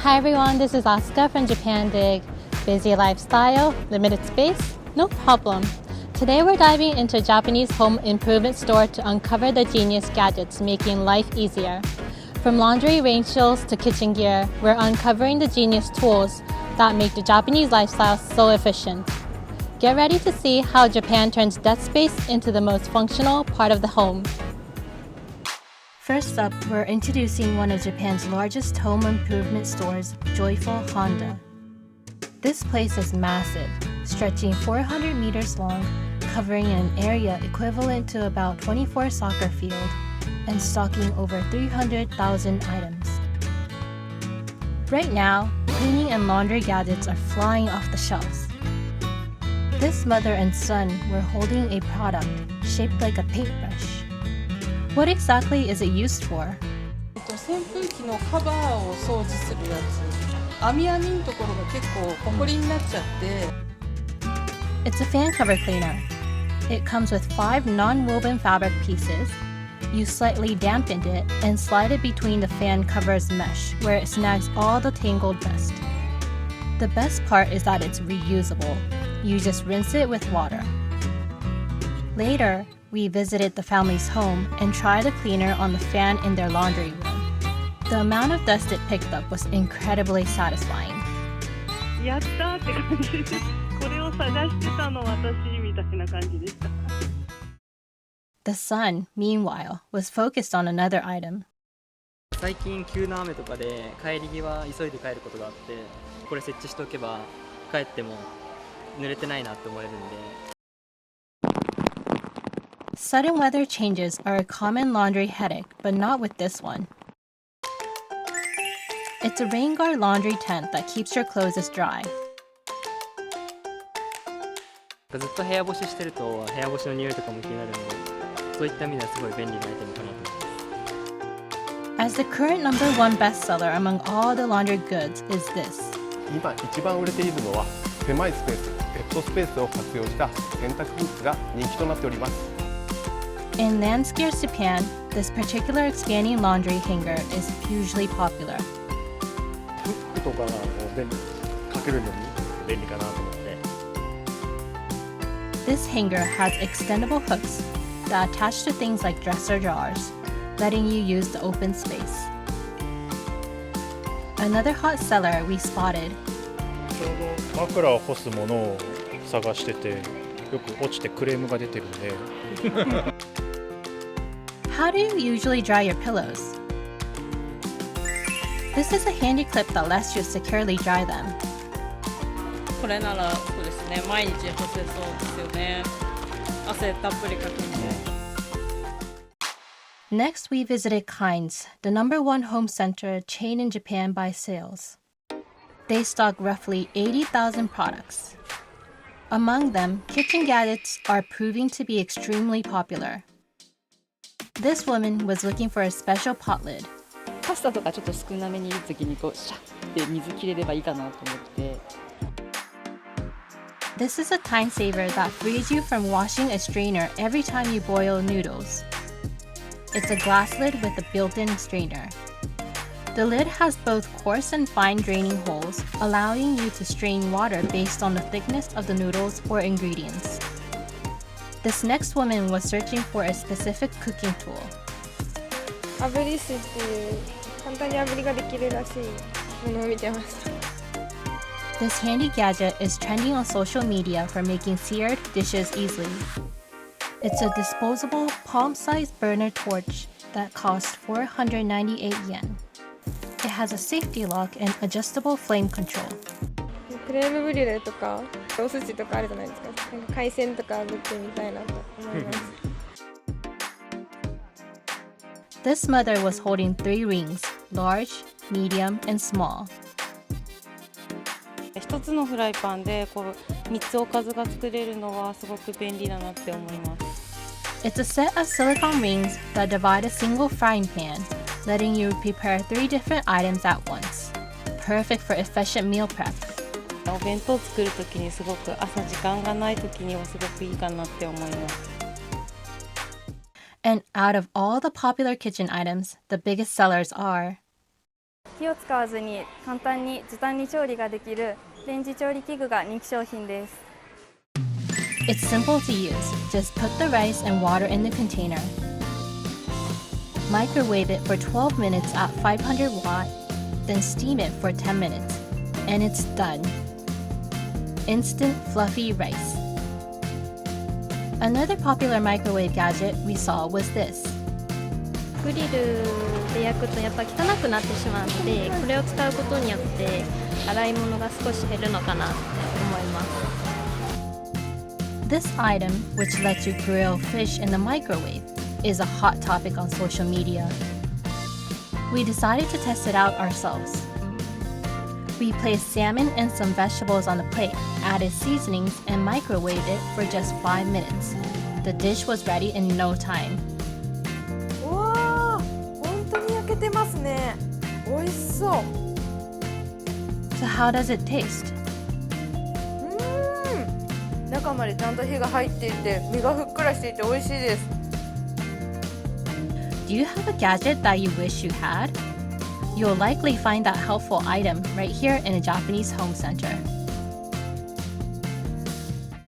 Hi everyone, this is Asuka from Japan Dig. Busy lifestyle, limited space? No problem. Today we're diving into a Japanese home improvement store to uncover the genius gadgets making life easier. From laundry arrangements to kitchen gear, we're uncovering the genius tools that make the Japanese lifestyle so efficient. Get ready to see how Japan turns desk space into the most functional part of the home. First up, we're introducing one of Japan's largest home improvement stores, Joyful Honda. This place is massive, stretching 400 meters long, covering an area equivalent to about 24 soccer fields, and stocking over 300,000 items. Right now, cleaning and laundry gadgets are flying off the shelves. This mother and son were holding a product shaped like a paintbrush. What exactly is it used for? 扇風機のカバーを掃除するやつ。網のところが結構ホコリになっちゃって。It's a fan cover cleaner. It comes with 5 non-woven fabric pieces. You slightly dampen it and slide it between the fan cover's mesh, where it snags all the tangled dust. The best part is that it's reusable. You just rinse it with water. Later, we visited the family's home and tried the cleaner on the fan in their laundry room. The amount of dust it picked up was incredibly satisfying. やったーって感じです。これを探してたの私みたいな感じでした。The son, meanwhile, was focused on another item. 最近急な雨とかで帰り際急いで帰ることがあって、これ設置しておけば帰っても濡れてないなって思えるんで。Sudden weather changes are a common laundry headache, but not with this one. It's a rain guard laundry tent that keeps your clothes dry. ずっと部屋干ししてると部屋干しの匂いとかも気になるので、そういった意味ではすごい便利なアイテムかなと思います。As the current #1 bestseller among all the laundry goods is this. 今一番売れているのは狭いスペース、ベッドスペースを活用した洗濯グッズが人気となっております。In Landscares Japan, this particular expanding laundry hanger is hugely popular. 服とかかけるのに便利かなと思って。This hanger has extendable hooks that attach to things like dresser drawers, letting you use the open space. Another hot seller we spotted. ちょうど枕を干すものを探してて、よく落ちてクレームが出てるんで。How do you usually dry your pillows? This is a handy clip that lets you securely dry them. これならそうですね、毎日干せそうですよね。汗たっぷりかけて。Next, we visited CAINZ, the #1 home center chain in Japan by sales. They stock roughly 80,000 products. Among them, kitchen gadgets are proving to be extremely popular. This woman was looking for a special pot lid. パスタとかちょっと少なめにいるときにこうシャッて水切れればいいかなと思って。This is a time saver that frees you from washing a strainer every time you boil noodles. It's a glass lid with a built-in strainer. The lid has both coarse and fine draining holes, allowing you to strain water based on the thickness of the noodles or ingredients. This next woman was searching for a specific cooking tool. 炙り師っていう簡単に炙りができるらしいものを見てました。This handy gadget is trending on social media for making seared dishes easily. It's a disposable palm-sized burner torch that costs 498 yen. It has a safety lock and adjustable flame control. クレームブリュレとかお寿司とかあるじゃないですか。なんか海鮮とか炙ってみたいなと思います。This mother was holding 3 rings, large, medium, and small. 一つのフライパンでこう3つおかずが作れるのはすごく便利だなって思います。It's a set of silicone rings that divide a single frying pan, letting you prepare 3 different items at once. Perfect for efficient meal prep. お弁当作るときにすごく朝時間がないときにはすごくいいかなって思います。And out of all the popular kitchen items, the biggest sellers are 火を使わずに簡単に時短に調理ができるレンジ調理器具が人気商品です。It's simple to use. Just put the rice and water in the container. Microwave it for 12 minutes at 500 watt, then steam it for 10 minutes, and it's done. Instant fluffy rice. Another popular microwave gadget we saw was this. グリルで焼くとやっぱ汚くなってしまうので、これを使うことによって洗い物が少し減るのかなって思います。This item, which lets you grill fish in the microwave, is a hot topic on social media. We decided to test it out ourselves. We placed salmon and some vegetables on the plate, added seasonings, and microwaved it for just 5 minutes. The dish was ready in no time. わー、本当に焼けてますね。美味しそう。So how does it taste? 中までちゃんと火が入っていて、身がふっくらしていて美味しいです。Do you have a gadget that you wish you had? You'll likely find that helpful item right here in a Japanese home center.